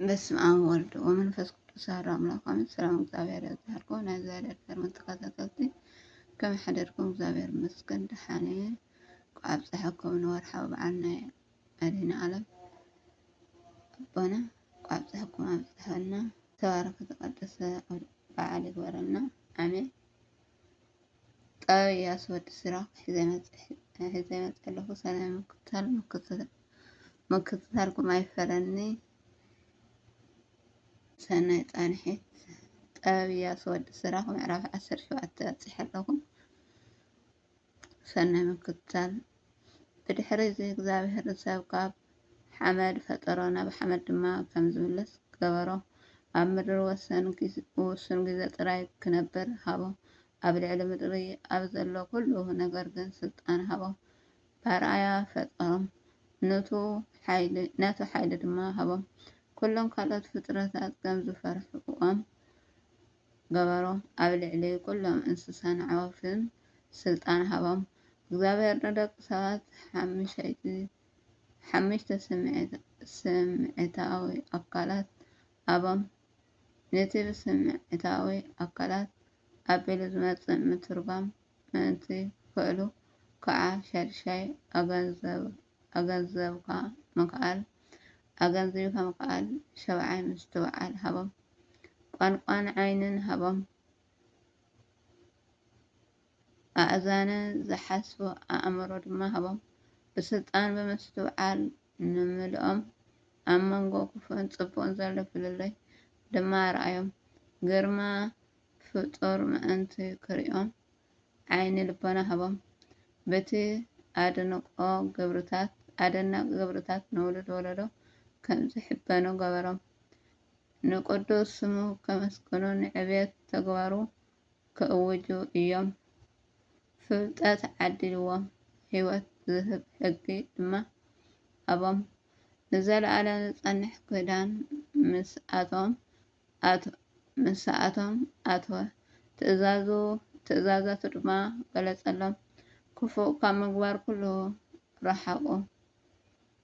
በስመ አብ ወወልድ ወመንፈስ ቅዱስ አሐዱ አምላክ አሜን። ሰላም እግዚአብሔር ይባርኮ ናዛሬ ደርመን ተከታተልቲ ከም ሓደርኩም እግዚአብሔር ይመስገን ደሓነ ቋብ ፀሓኩም ንወርሓዊ በዓል ናይ መድኃኔ ዓለም ኣቦና ቋብ ፀሓኩም ኣብፅሐና ተባረከ ተቀደሰ በዓል ይግበረልና አሜን። ጠብ ያስወድ ስራክ ሒዘ መፀለኹ ሰላም ምክትታልኩም ኣይፈረኒ ሰናይ ጣንሒት ጠብ ያስወድ ስራክ ምዕራፍ 17 በፂሐ ኣለኹ። ሰናይ ምክትታል ብድሕሪ እዚ እግዚአብሔር ሰብ ካብ ሓመድ ፈጠሮ ናብ ሓመድ ድማ ከም ዝምለስ ገበሮ። ኣብ ምድሪ ውሱን ግዜ ጥራይ ክነብር ሃቦ። ኣብ ልዕሊ ምድሪ ኣብ ዘሎ ኩሉ ነገር ግን ስልጣን ሃቦ። ባርኣያ ፈጠሮም ነቱ ሓይሊ ድማ ሃቦም። ኩሎም ካልኦት ፍጥረታት ከም ዝፈርሕዎም ገበሮም። ኣብ ልዕሊ ኩሎም እንስሳን ኣዕዋፍን ስልጣን ሃቦም። እግዚአብሔር ንደቂ ሰባት ሓሙሽተ ስምዒታዊ ኣካላት ሃቦም። ነቲ ብስምዒታዊ ኣካላት ኣቢሉ ዝመፅእ ምትርጓም ምእንቲ ክእሉ ከዓ ሻድሻይ ኣገንዘብካ ምክኣል ሸብዓይ ምስትውዓል ሃቦም። ቋንቋን ዓይንን ሃቦም። ኣእዛነ ዝሓስቡ ኣእምሮ ድማ ሃቦም። ብስልጣን ብምስትውዓል ንምልኦም ኣብ መንጎ ክፉእን ፅቡቅን ዘሎ ፍልልይ ድማ ረኣዮም። ግርማ ፍጡር ምእንቲ ክሪኦም ዓይኒ ልቦና ሃቦም። በቲ ኣደንቕ ግብርታት ንውሉድ ወለዶ ከም ዝሕበኑ ገበሮም። ንቅዱስ ስሙ ከመስግኑ ንዕብየት ተግባሩ ክእውጁ እዮም። ፍልጠት ዓዲልዎም ሂወት ዝህብ ሕጊ ድማ ሃቦም። ንዘለኣለም ዝጸንሕ ክዳን ምስኣቶም ኣትወ። ትእዛዛቱ ድማ ገለጸሎም። ክፉእ ካብ ምግባር ኩሉ ረሓቁ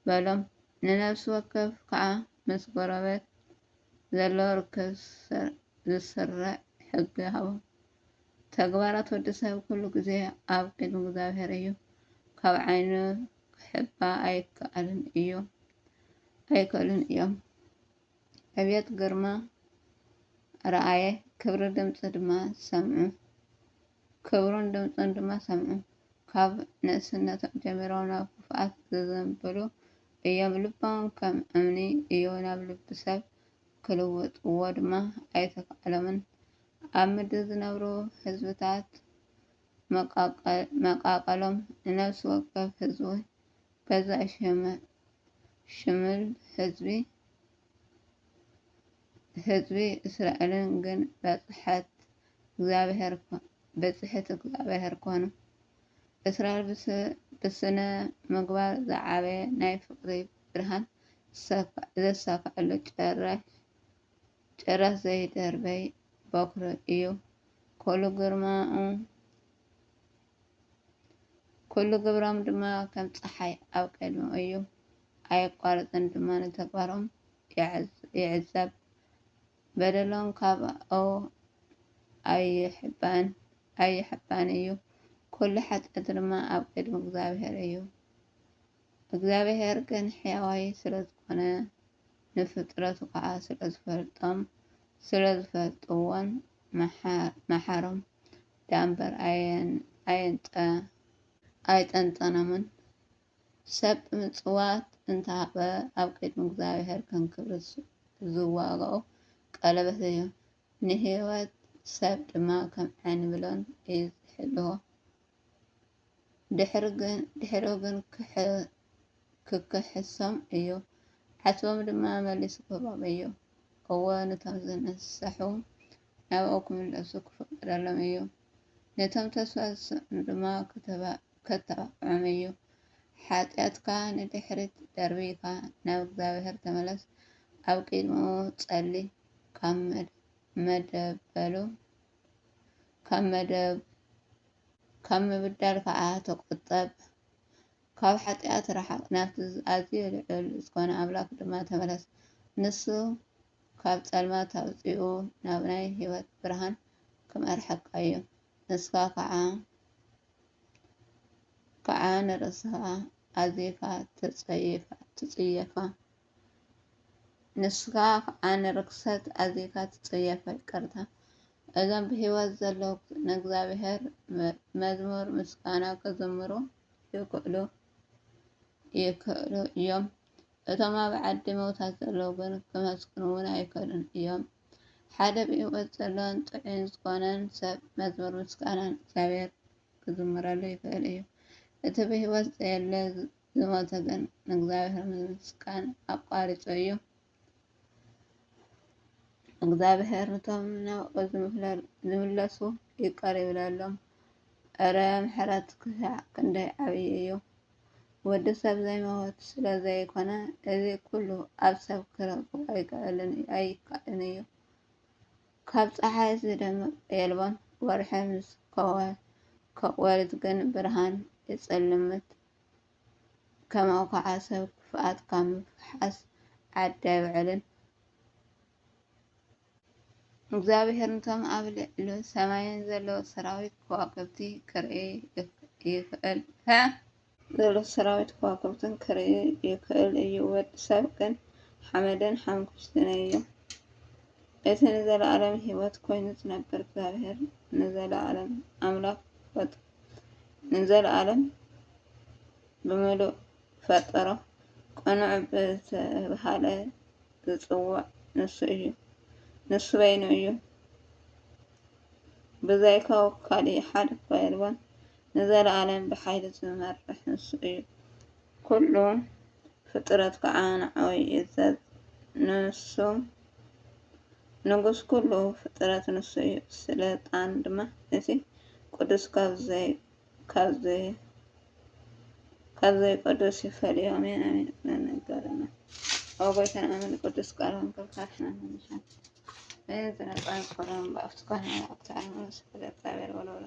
በሎም። ንነፍሲ ወከፍ ከዓ ምስ ጎረቤት ዘሎ ርክብ ዝስርዕ ሕጊ ሃቦም። ተግባራት ወዲ ሰብ ኩሉ ግዜ ኣብ ቅድሚ እግዚአብሔር እዩ። ካብ ዓይኑ ክሕባ ኣይከኣልን እዮም። ዕብየት ግርማ ረኣየ። ክብሩን ድምፅን ድማ ሰምዑ። ካብ ንእስነቶም ጀሚሮም ናብ ክፉኣት ዝዘንብሉ እዮም። ልቦም ከም እምኒ እዩ። ናብ ልቢ ሰብ ክልውጥዎ ድማ ኣይተኻእሎምን። ኣብ ምድሪ ዝነብሩ ህዝብታት መቃቀሎም ንነፍሲ ወከፍ ህዝቢ ገዛእ ሽምል ህዝቢ እስራኤልን ግን በፅሕት እግዚአብሔር ኮኑ። እስራኤል ብስነ ምግባር ዝዓበየ ናይ ፍቅሪ ብርሃን ዘሳክዐሉ ጭራሽ ዘይደርበይ በኩሪ እዩ። ኩሉ ግብሮም ድማ ከም ፀሓይ ኣብ ቅድሚ እዩ። ኣይቋረፅን ድማ ንተግባሮም ይዕዘብ። በደሎም ካብኡ ኣይሕባን እዩ። ኩሉ ሓጢአት ድማ ኣብ ቅድሚ እግዚአብሔር እዩ። እግዚአብሔር ግን ሕያዋይ ስለዝኮነ ንፍጥረቱ ከዓ ስለዝፈልጥዎን መሓሮም ዳንበር ኣይጠንጠኖምን። ሰብ ምጽዋት እንተሃበ ኣብ ቅድሚ እግዚአብሔር ከም ክብሪ ዝዋግኦ ቀለበት እዩ። ንህይወት ሰብ ድማ ከም ዓይኒ ብሎን እዩ ዝሕልዎ። ድሕሪኡ ግን ክክሕሶም እዩ። ዓትቦም ድማ መሊሱ ክህቦም እዩ። እወ ነቶም ዝንስሑ ናብኡ ክምለሱ ክፍቀደሎም እዩ። ነቶም ተስፋ ዝስዕኑ ድማ ከተባብዖም እዩ። ሓጢአትካ ንድሕሪት ደርቢካ ናብ እግዚአብሔር ተመለስ። ኣብ ቅድሚኡ ጸሊ። ካብ ምብዳል ከዓ ተቆጠብ። ካብ ሓጢአት ርሓቅ። ናብቲ ኣዝዩ ልዑል ዝኮነ ኣምላክ ድማ ተመለስ። ንሱ ካብ ጸልማት ኣውፂኡ ናብ ናይ ህይወት ብርሃን ክመርሐካ እዩ። ንስካ ከዓ ንርእስኻ ኣዝይካ ትጽየፋ። ንስካ ከዓ ንርክሰት ኣዝይካ ትጽየፋ ይቅርታ። እዞም ብህይወት ዘለዉ ንእግዚኣብሔር መዝሙር ምስጋና ክዝምሩ ይክእሉ እዮም። እቶም ኣብ ዓዲ መውታት ዘለዉ ግን ክመስግኑ እውን ኣይክእሉን እዮም። ሓደ ብህይወት ዘሎን ጥዑይን ዝኾነን ሰብ መዝሙር ምስጋና ንእግዚኣብሔር ክዝምረሉ ይክእል እዩ። እቲ ብህይወት ዘየለ ዝሞተ ግን ንእግዚኣብሔር ምስጋና ኣቋሪፁ እዩ። እግዚአብሔር ነቶም ናብኡ ዝምለሱ ይቅር ይብለሎም። እረ ምሕረት ክሳዕ ክንደይ ዓብዪ እዩ! ወዲ ሰብ ዘይመወት ስለ ዘይኮነ እዚ ኩሉ ኣብ ሰብ ክረክቦ ኣይከኣልን እዩ። ካብ ፀሓይ ዝደምቕ የልቦን ወርሒ ምስ ከወልት ግን ብርሃን ይጽልምት። ከምኡ ከዓ ሰብ ክፍኣት ካብ ምፍሓስ ዓዲ ኣይውዕልን። እግዚአብሔር ነቶም ኣብ ልዕሊ ሰማይን ዘለዉ ሰራዊት ከዋክብቲ ክርኢ ይክእል እዩ። ወዲ ሰብ ግን ሓመድን ሓንኩስትን እዮም። እቲ ንዘለኣለም ህይወት ኮይኑ ዝነብር እግዚአብሔር ንዘለኣለም ኣምላኽ ንዘለኣለም ብምሉእ ፈጠሮ ቅኑዕ ብዝተባሃለ ዝፅዋዕ ንሱ በይኑ እዩ። ብዘይካው ካሊእ ሓደ እኳ የልቦን። ንዘለኣለም ብሓይሊ ዝመርሕ ንሱ እዩ። ኩሉ ፍጥረት ከዓ ንዕኡ ይእዘዝ። ንጉስ ኩሉ ፍጥረት ንሱ እዩ። ስልጣን ድማ እቲ ቅዱስ ካብ ዘይቅዱስ ይፈልዮ። ኣሜን ኣሜን ነገርና ወጎይተን ኣሜን ቅዱስ ቃልም ከብካሕና ንሻን ዝነጻን ቆረም በኣፍትኳን ኣክታር መስፈል እግዚአብሔር ወለወለ